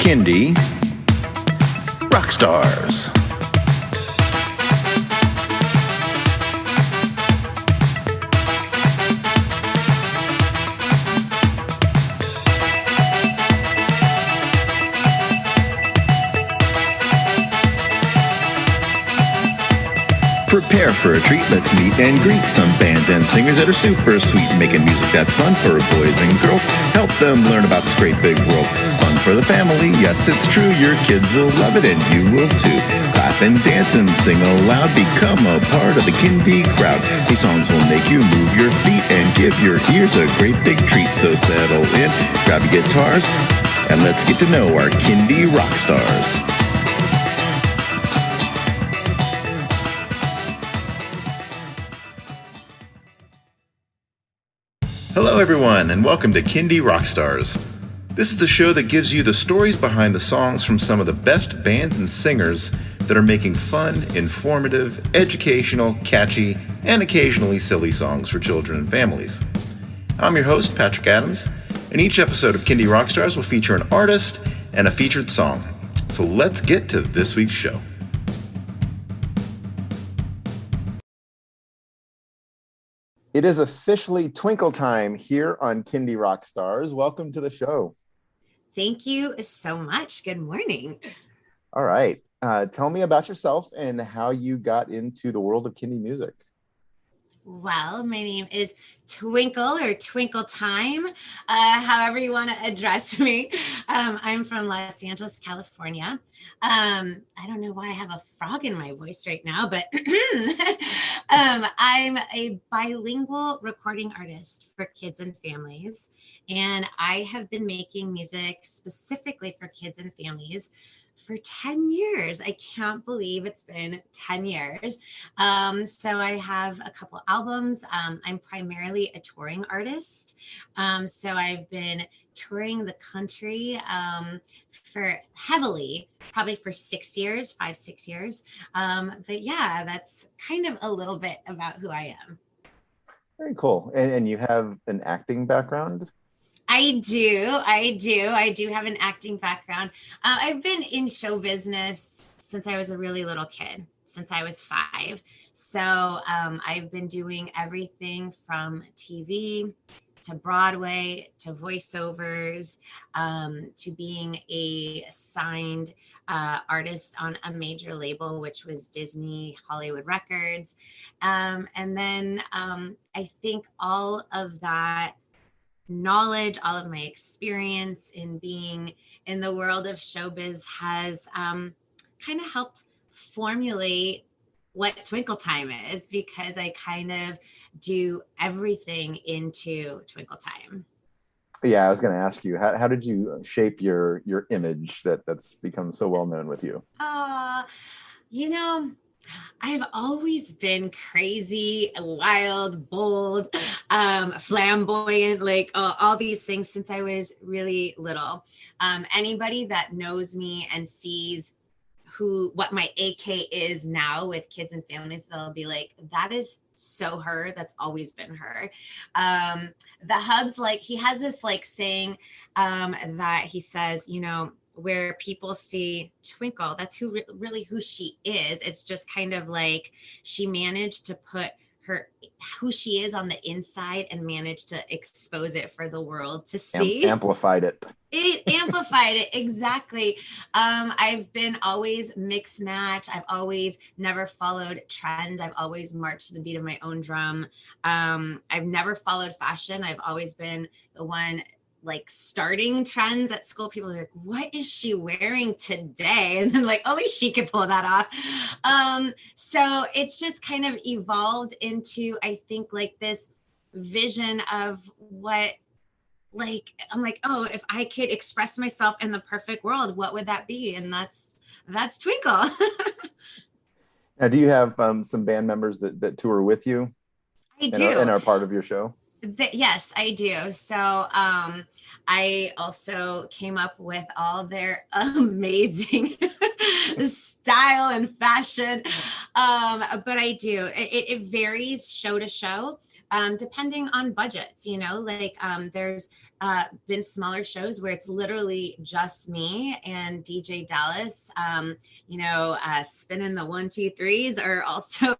Kindy Rockstars. Prepare for a treat, let's meet and greet some bands and singers that are super sweet, making music that's fun for boys and girls. Help them learn about this great big world. Fun for the family, yes it's true, your kids will love it and you will too. Clap and dance and sing aloud, become a part of the Kindy crowd. These songs will make you move your feet and give your ears a great big treat. So settle in, grab your guitars, and let's get to know our Kindy Rockstars. Hello everyone, and welcome to Kindy Rockstars. This is the show that gives you the stories behind the songs from some of the best bands and singers that are making fun, informative, educational, catchy, and occasionally silly songs for children and families. I'm your host, Patrick Adams, and each episode of Kindy Rockstars will feature an artist and a featured song. So let's get to this week's show. It is officially Twinkle Time here on Kindy Rockstars. Welcome to the show. Thank you so much. Good morning. All right. Tell me about yourself and how you got into the world of Kindy music. Well, my name is Twinkle or Twinkle Time, however you want to address me. I'm from Los Angeles, California. I don't know why I have a frog in my voice right now, but I'm a bilingual recording artist for kids and families. And I have been making music specifically for kids and families for 10 years. I can't believe it's been 10 years. So I have a couple albums. I'm primarily a touring artist. So I've been touring the country for heavily, probably for 6 years, 5-6 years. But yeah, that's kind of a little bit about who I am. Very cool. And you have an acting background? I do have an acting background. I've been in show business since I was a really little kid, since I was 5. So I've been doing everything from TV to Broadway to voiceovers to being a signed artist on a major label, which was Disney Hollywood Records. And then I think all of that knowledge, all of my experience in being in the world of showbiz has kind of helped formulate what Twinkle Time is, because I kind of do everything into Twinkle Time. Yeah, I was going to ask you, how did you shape your image that's become so well known with you? I've always been crazy, wild, bold, flamboyant, like all these things since I was really little. Anybody that knows me and sees what my AK is now with kids and families, they'll be like, that is so her. That's always been her. The Hubs, like, he has this like saying that he says, where people see Twinkle, that's really who she is. It's just kind of like she managed to put who she is on the inside and managed to expose it for the world to see. Amplified it. It amplified it, exactly. I've been always mixed match. I've always never followed trends. I've always marched to the beat of my own drum. I've never followed fashion. I've always been the one like starting trends at school. People are like, what is she wearing today? And then like, only she could pull that off. So it's just kind of evolved into, I think, like this vision of what, like, I'm like, oh, if I could express myself in the perfect world, what would that be? And that's Twinkle. Now, do you have some band members that tour with you? I do. And are part of your show? Yes, I do. So I also came up with all their amazing style and fashion. But I do. It varies show to show. depending on budgets, like there's been smaller shows where it's literally just me and DJ Dallas, spinning the 1 2 3s, or also,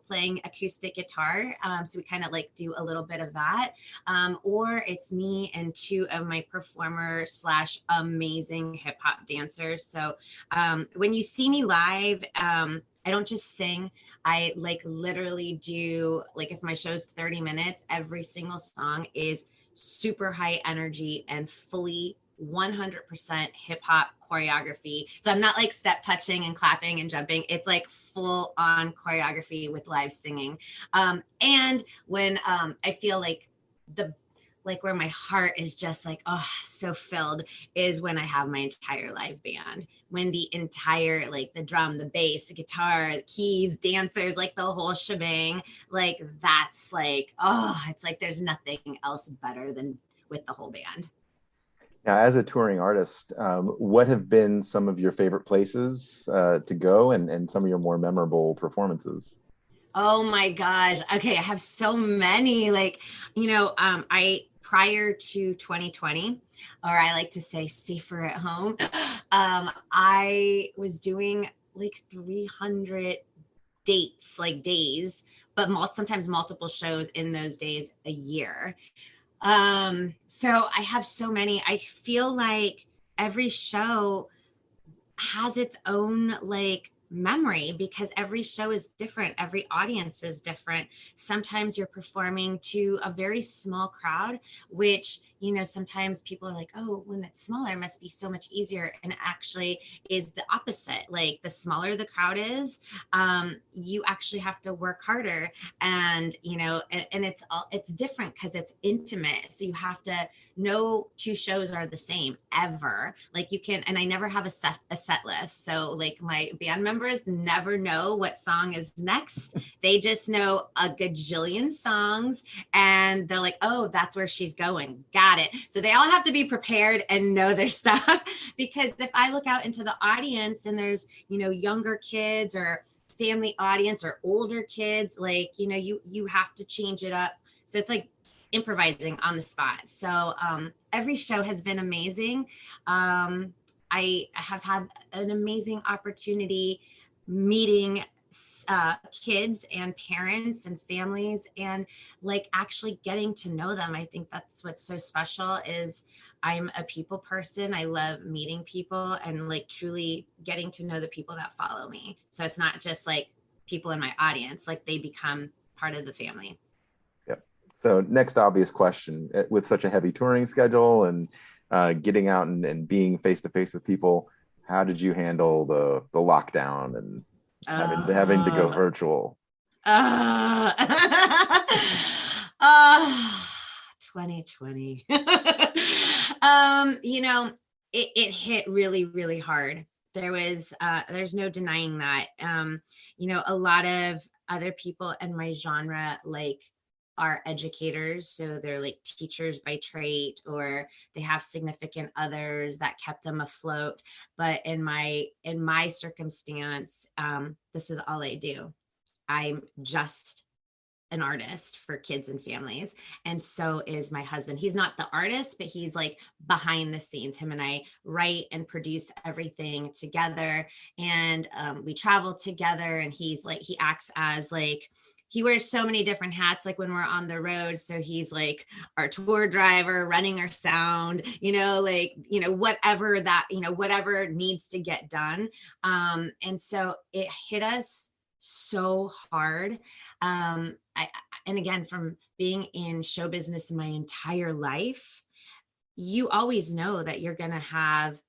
playing acoustic guitar. So we kind of like do a little bit of that. Or it's me and two of my performer slash amazing hip hop dancers. So when you see me live, I don't just sing. I like literally do, like, if my show's 30 minutes, every single song is super high energy and fully 100% hip hop choreography. So I'm not like step touching and clapping and jumping. It's like full on choreography with live singing. And when I feel like where my heart is just like, oh, so filled, is when I have my entire live band. When the entire, like the drum, the bass, the guitar, the keys, dancers, like the whole shebang, like that's like, oh, it's like there's nothing else better than with the whole band. Now, as a touring artist, what have been some of your favorite places to go, and some of your more memorable performances? Oh my gosh. Okay. I have so many, like, prior to 2020, or I like to say safer at home, I was doing like 300 dates, like days, but sometimes multiple shows in those days a year. So I have so many. I feel like every show has its own like memory, because every show is different, every audience is different. Sometimes you're performing to a very small crowd, which sometimes people are like, oh, when it's smaller it must be so much easier, and it actually is the opposite. Like the smaller the crowd is, you actually have to work harder, and it's different because it's intimate. So you have to, no two shows are the same ever. Like you can, and I never have a set list. So like my band members never know what song is next. They just know a gajillion songs, and they're like, oh, that's where she's going. Got it. So they all have to be prepared and know their stuff. Because if I look out into the audience and there's, younger kids or family audience or older kids, like, you have to change it up. So it's like improvising on the spot. So every show has been amazing. I have had an amazing opportunity meeting kids and parents and families, and like actually getting to know them. I think that's what's so special, is I'm a people person. I love meeting people and like truly getting to know the people that follow me. So it's not just like people in my audience, like they become part of the family. So next obvious question, with such a heavy touring schedule and getting out and being face to face with people, how did you handle the lockdown and having to go virtual? 2020. It hit really, really hard. There's no denying that. A lot of other people in my genre, like, are educators, so they're like teachers by trade, or they have significant others that kept them afloat. But in my circumstance, this is all I do. I'm just an artist for kids and families, and so is my husband. He's not the artist, but he's like behind the scenes. Him and I write and produce everything together, and we travel together, and he acts as like, he wears so many different hats, like when we're on the road. So he's like our tour driver, running our sound, whatever needs to get done. And so it hit us so hard. And again, from being in show business my entire life, you always know that you're going to have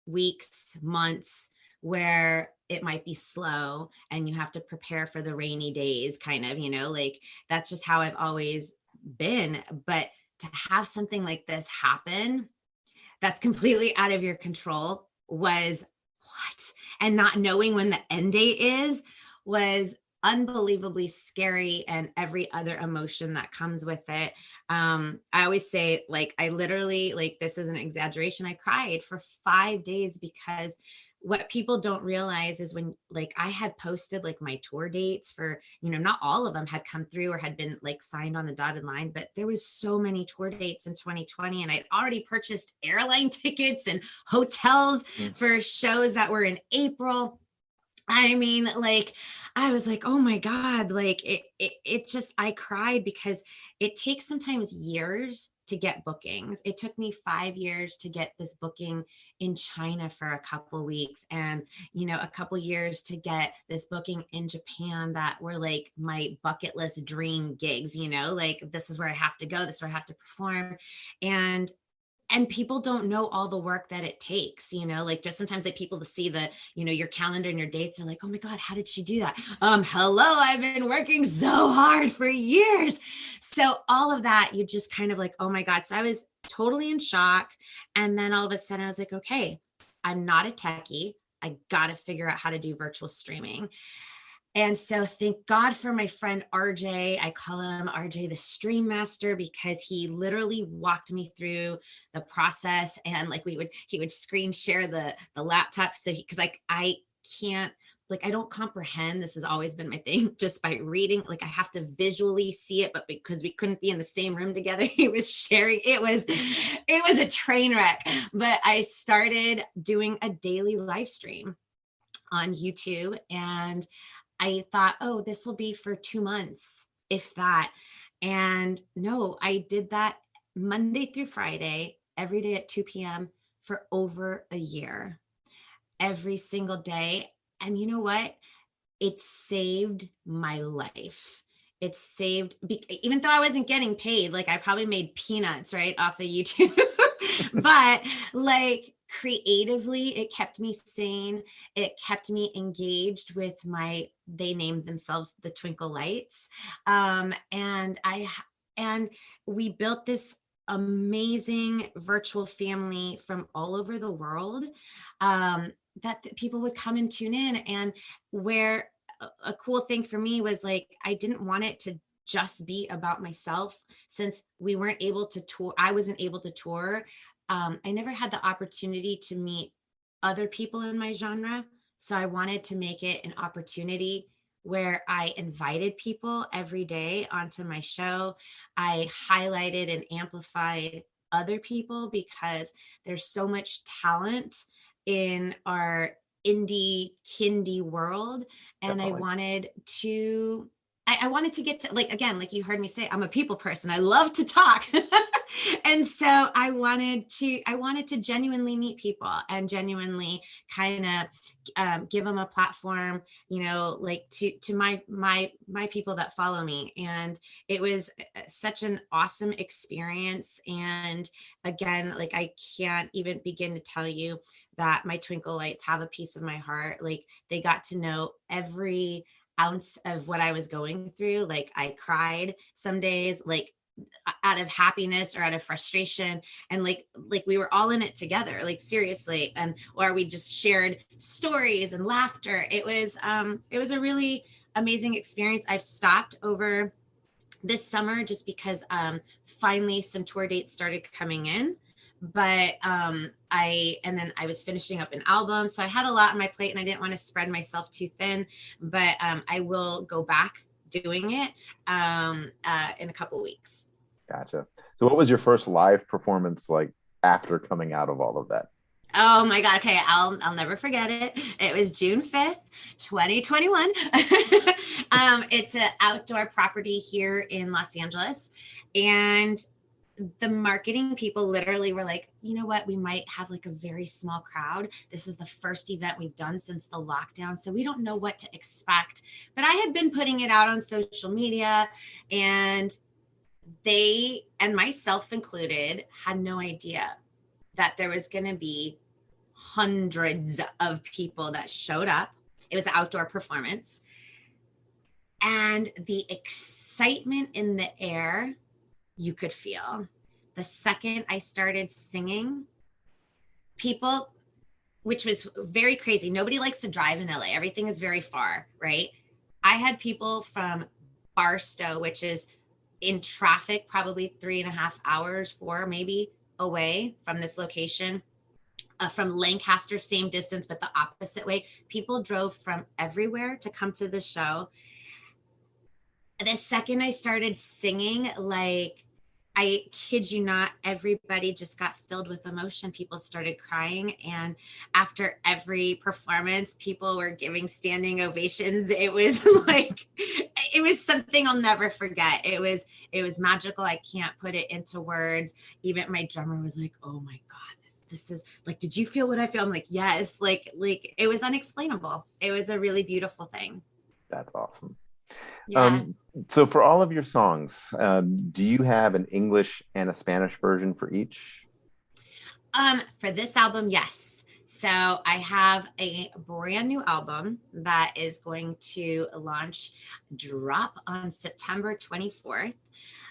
weeks, months where it might be slow and you have to prepare for the rainy days, kind of, like that's just how I've always been. But to have something like this happen, that's completely out of your control, was what? And not knowing when the end date was unbelievably scary, and every other emotion that comes with it. I always say, like, I literally, like, this is an exaggeration, I cried for 5 days, because what people don't realize is when like I had posted like my tour dates for, not all of them had come through or had been like signed on the dotted line, but there was so many tour dates in 2020 and I'd already purchased airline tickets and hotels for shows that were in April. I mean, like, I was like, oh my God, like it just, I cried because it takes sometimes years to get bookings. It took me 5 years to get this booking in China for a couple weeks and, a couple years to get this booking in Japan that were like my bucket list dream gigs, like this is where I have to go, this is where I have to perform. And people don't know all the work that it takes, like just sometimes they people to see the, your calendar and your dates are like, oh my God, how did she do that? Hello, I've been working so hard for years. So all of that, you just kind of like, oh my God. So I was totally in shock. And then all of a sudden I was like, okay, I'm not a techie. I got to figure out how to do virtual streaming. And so thank God for my friend RJ. I call him RJ the Stream Master because he literally walked me through the process and like he would screen share the laptop. So because like I can't, like I don't comprehend, this has always been my thing, just by reading, like I have to visually see it, but because we couldn't be in the same room together, he was sharing, it was a train wreck. But I started doing a daily live stream on YouTube and I thought, oh, this will be for 2 months, if that. And no, I did that Monday through Friday, every day at 2 p.m. for over a year, every single day. And you know what? It saved my life. It saved, even though I wasn't getting paid, like I probably made peanuts, right, off of YouTube. But like creatively, it kept me sane. It kept me engaged with they named themselves the Twinkle Lights. And we built this amazing virtual family from all over the world, that people would come and tune in. And where a cool thing for me was like, I didn't want it to just be about myself since we weren't able to tour. I wasn't able to tour. I never had the opportunity to meet other people in my genre. So I wanted to make it an opportunity where I invited people every day onto my show. I highlighted and amplified other people because there's so much talent in our indie kindy world. And Definitely. I wanted to get to, like, again, like you heard me say, I'm a people person. I love to talk. And so I wanted to genuinely meet people and genuinely kind of give them a platform, like to my people that follow me. And it was such an awesome experience. And again, like I can't even begin to tell you that my Twinkle Lights have a piece of my heart. Like they got to know every ounce of what I was going through. Like I cried some days, like out of happiness or out of frustration, and like we were all in it together, like seriously. And or we just shared stories and laughter. It was a really amazing experience. I've stopped over this summer just because finally some tour dates started coming in. But I was finishing up an album, so I had a lot on my plate and I didn't want to spread myself too thin. But I will go back doing it in a couple weeks. Gotcha. So what was your first live performance like after coming out of all of that? Oh my God. Okay. I'll never forget it. It was June 5th, 2021. It's an outdoor property here in Los Angeles. And the marketing people literally were like, you know what? We might have like a very small crowd. This is the first event we've done since the lockdown. So we don't know what to expect. But I had been putting it out on social media, and they, and myself included, had no idea that there was going to be hundreds of people that showed up. It was an outdoor performance. And the excitement in the air, you could feel. The second I started singing, people, which was very crazy. Nobody likes to drive in LA. Everything is very far, right? I had people from Barstow, which is in traffic, probably 3.5 hours, 4 maybe away from this location. from Lancaster, same distance, but the opposite way. People drove from everywhere to come to the show. The second I started singing, like, I kid you not, everybody just got filled with emotion. People started crying. And after every performance, people were giving standing ovations. It was like, it was something I'll never forget. It was magical. I can't put it into words. Even my drummer was like, oh my God, this is like, did you feel what I feel? I'm like, yes, like it was unexplainable. It was a really beautiful thing. That's awesome. Yeah. So for all of your songs, do you have an English and a Spanish version for each? For this album, yes. So I have a brand new album that is going to drop on September 24th.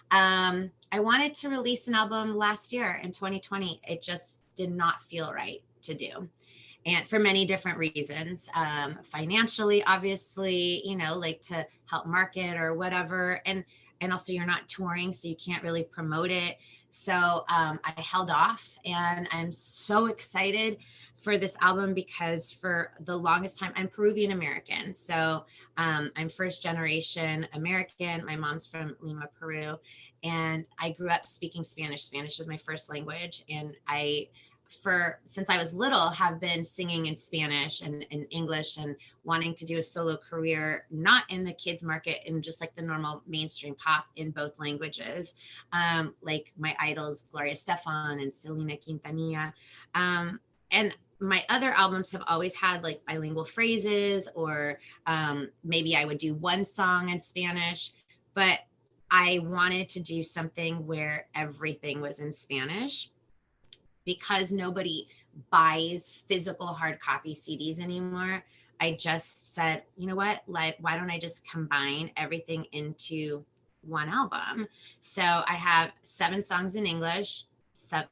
I wanted to release an album last year in 2020. It just did not feel right to do. And for many different reasons, financially, obviously, you know, like to help market or whatever. And also you're not touring, so you can't really promote it. So I held off, and I'm so excited for this album because for the longest time, I'm Peruvian American. So I'm first generation American. My mom's from Lima, Peru. And I grew up speaking Spanish. Spanish was my first language. And since I was little, have been singing in Spanish and in English and wanting to do a solo career, not in the kids market and just like the normal mainstream pop in both languages. Like my idols, Gloria Estefan and Selena Quintanilla. And my other albums have always had like bilingual phrases, or maybe I would do one song in Spanish, but I wanted to do something where everything was in Spanish, because nobody buys physical hard copy CDs anymore. I just said, you know what, like, why don't I just combine everything into one album? So I have 7 songs in English,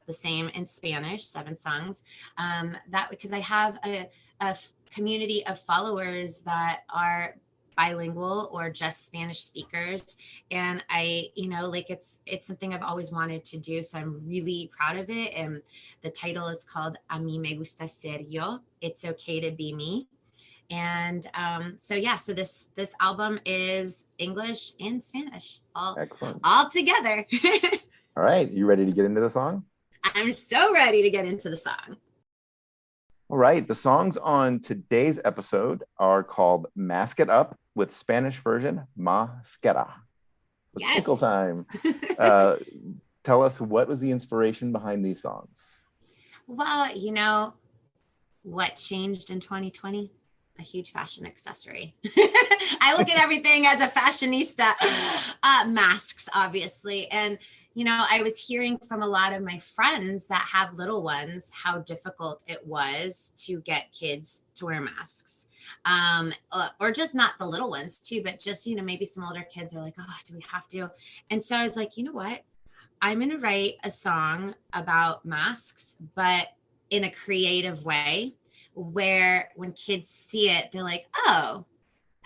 the same in Spanish, 7 songs. That because I have a community of followers that are bilingual or just Spanish speakers. And I, you know, like it's something I've always wanted to do. So I'm really proud of it. And the title is called A mí me gusta ser yo. It's okay to be me. And so this album is English and Spanish all together. All right, you ready to get into the song? I'm so ready to get into the song. All right, the songs on today's episode are called Mask It Up with Spanish version Mascara. Yes. Twinkle Time. Tell us, what was the inspiration behind these songs? Well, you know, what changed in 2020? A huge fashion accessory. I look at everything as a fashionista. Masks, obviously. And you know, I was hearing from a lot of my friends that have little ones how difficult it was to get kids to wear masks. Or just not the little ones too, but just, you know, maybe some older kids are like, oh, do we have to? And so I was like, you know what? I'm going to write a song about masks, but in a creative way where when kids see it, they're like, oh,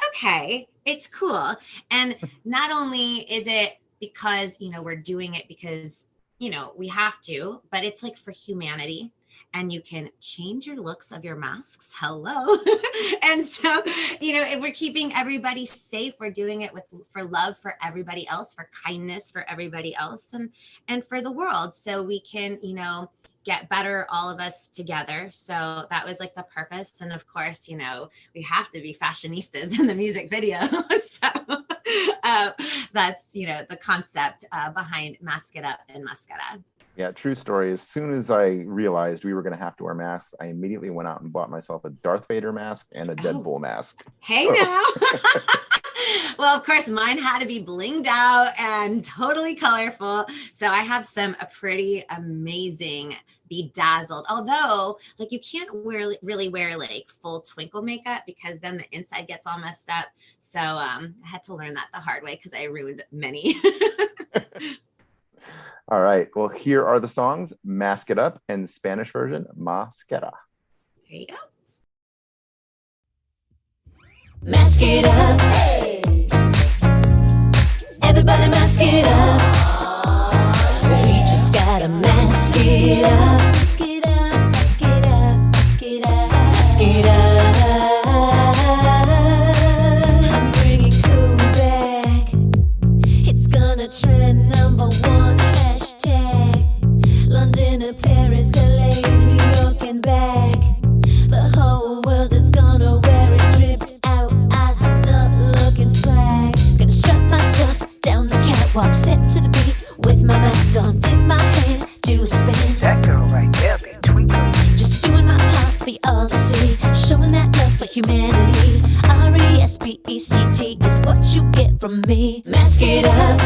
okay, it's cool. And not only is it because, you know, we're doing it because, you know, we have to, but it's like for humanity, and you can change your looks of your masks. Hello. And so, you know, if we're keeping everybody safe, we're doing it for love for everybody else, for kindness for everybody else, and for the world. So we can, you know, get better, all of us together. So that was like the purpose. And of course, you know, we have to be fashionistas in the music video. So that's, you know, the concept behind Mask It Up and Mascara. Yeah, true story. As soon as I realized we were going to have to wear masks, I immediately went out and bought myself a Darth Vader mask and a Deadpool mask. Hey, now. Well, of course, mine had to be blinged out and totally colorful. So I have some pretty amazing bedazzled, although like you can't really wear like full twinkle makeup because then the inside gets all messed up. So I had to learn that the hard way because I ruined many. All right. Well, here are the songs, Mask It Up, and the Spanish version, Mascara. There you go. Mask it up. Everybody mask it up. We just gotta mask it up. Mask it up, mask it up. I'm bringing cool back. It's gonna trend #1 hashtag. London to Paris, LA, New York and back. The whole world is gonna wear it dripped out. I stop looking swag. Gonna strap myself down the catwalk, step to the beat with my mask on, flip my hand, do a spin. That girl right there be Twinkle. Just doing my part for y'all to see, showing that love for humanity. RESPECT is what you get from me. Mask it up,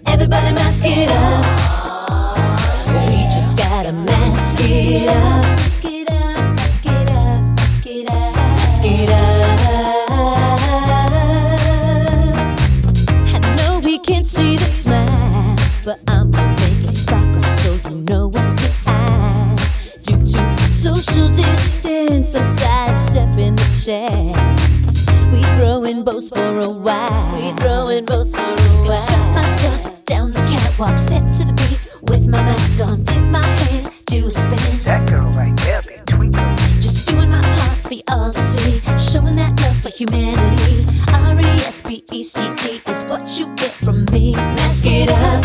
everybody mask it up. We just gotta mask it up. Mask it up, mask it up, mask it up, mask it up. I know we can't see the smile, but I'ma make it sparkle so you know what's behind. Due to social distance, I'm sidestepping the chance. We throwing bows for a while. We throwing bows for a while. Gonna strap myself down the catwalk, step to the beat with my mask on, flip my hand, do a spin. That girl right there be Twinkle. Just doing my part for y'all to see, showing that love for humanity. RESPECT is what you get from me. Mask it up,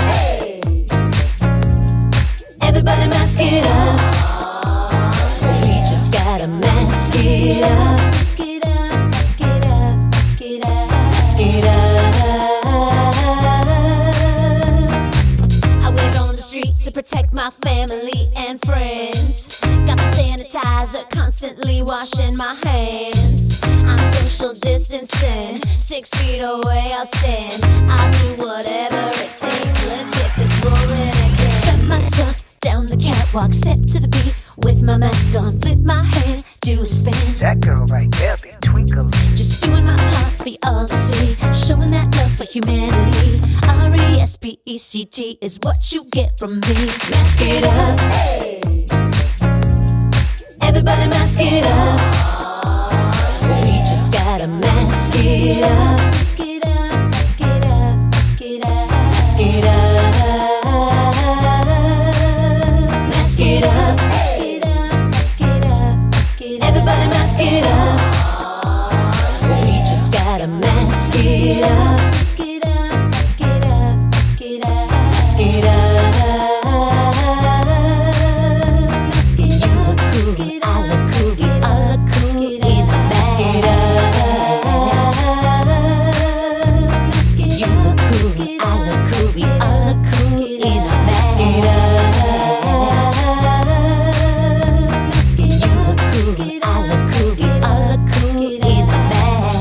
everybody mask it up. We just gotta mask it up. Mask it up, mask it up, mask it up, mask it up. I went on the street to protect my family and friends. Got my sanitizer, constantly washing my hands. I'm social distancing, 6 feet away I'll stand. I'll do whatever it takes, let's get this rolling again. Strap myself down the catwalk, step to the beat with my mask on, flip my hand, do a spin. That girl right there be Twinkle. Just doing my part for y'all to see, showing that love for humanity. RESPECT is what you get from me. Mask it up, everybody mask it up. We just gotta mask it up. Mask it up, mask it up, mask it up, mask it up. Mask it up, mask it up, mask it up, mask it up. Everybody mask it up. We just gotta mask it up. Mask it up, mask it up, mask it up, mask it up. Mask it up. You look cool, I look cool, we all look cool in a mask. You look cool, I look cool, we all look cool in a mask. You look cool, I look cool, we all look cool in a mask.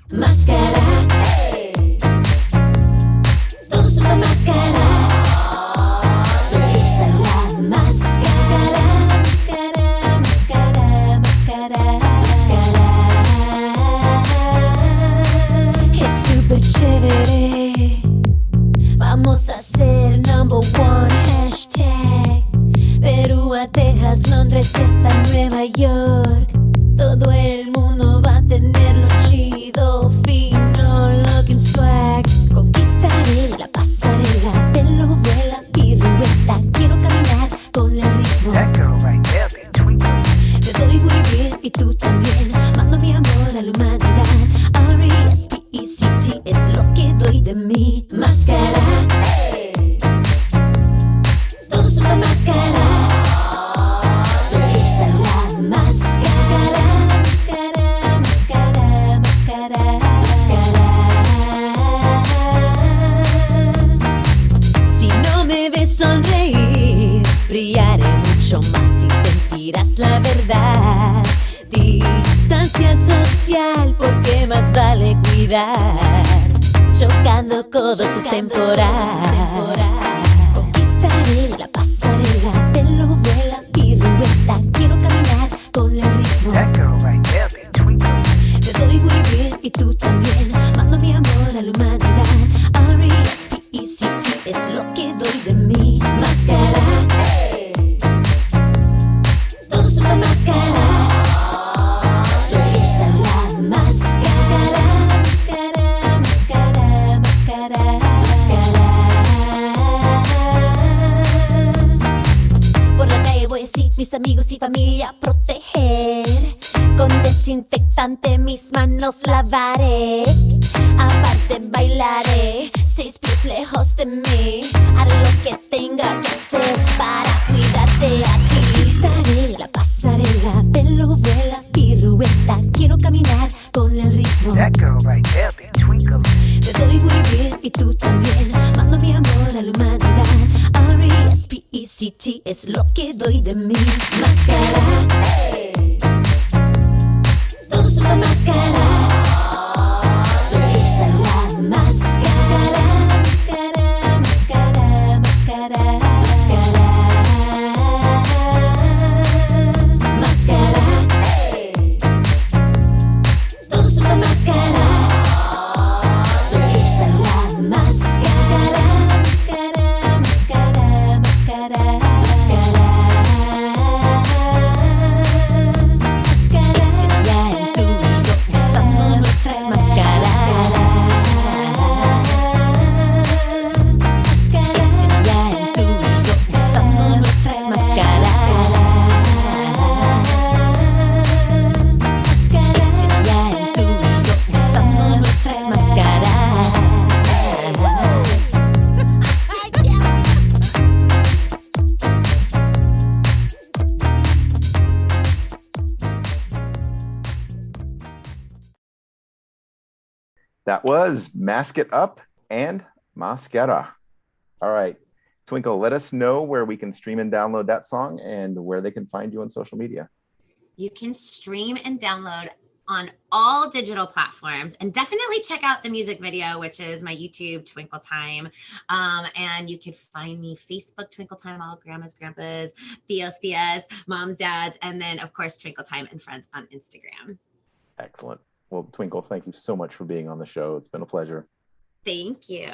Mascara, todos usan máscara. Solo usan la máscara. Máscara, máscara, máscara, máscara. Es súper chévere. Vamos a ser #1 hashtag. Perú a Texas, Londres y hasta Nueva York. Todo el mundo va a tenerlo chido, fino, looking swag. Conquistaré la pasarela, pelo vuela, pirueta. Quiero caminar con el ritmo. That girl right there be Twinkle. Te doy muy bien y tú también. Mando mi amor a la humanidad. RESPECT es lo que doy de mí. Máscara, todos usan máscara. Solo usan la máscara. Máscara, máscara, máscara, máscara. Si no me ves sonreír, brillaré mucho más y sentirás la verdad. Distancia social, porque más vale cuidar. Chocando codos es temporal. Conquistaré la pasarela, pelo vuela, pirueta. Quiero caminar con el ritmo. That girl right there be Twinkle. Te doy muy bien y tú también. Mando mi amor a la humanidad. RESPECT es lo que doy de mí. Máscara, todos usan máscara. Solo usan la máscara. Máscara, máscara, máscara, máscara. amigos y familia proteger. Con desinfectante mis manos lavaré. Aparte bailaré 6 pies lejos de mí. Haré lo que tenga que hacer para cuidarte aquí. Estaré la pasarela, pelo vuela, pirueta. Quiero caminar con el ritmo. That girl right there be twinkling. Te doy muy bien y tú también. Mando mi amor a la humanidad. R-E-S-P-E-C-T es lo que doy de mí. Máscara, hey. Todos usan máscara. Solo usa la máscara. Máscara, máscara, máscara, máscara. Máscara, hey. Todos usan máscara. Solo usa la máscara. Máscara, máscara, máscara, máscara. Máscara, ya en tú y yo usando nuestras máscaras. Máscara, ya en tú y yo usando nuestras máscaras. Máscara, ya en tú y yo usando nuestras máscaras. That was Mask It Up and Mascara. All right. Twinkle, let us know where we can stream and download that song and where they can find you on social media. You can stream and download on all digital platforms, and definitely check out the music video, which is my YouTube, Twinkle Time. And you can find me Facebook, Twinkle Time, all grandmas, grandpas, tios, tias, moms, dads, and then of course, Twinkle Time and Friends on Instagram. Excellent. Well, Twinkle, thank you so much for being on the show. It's been a pleasure. Thank you.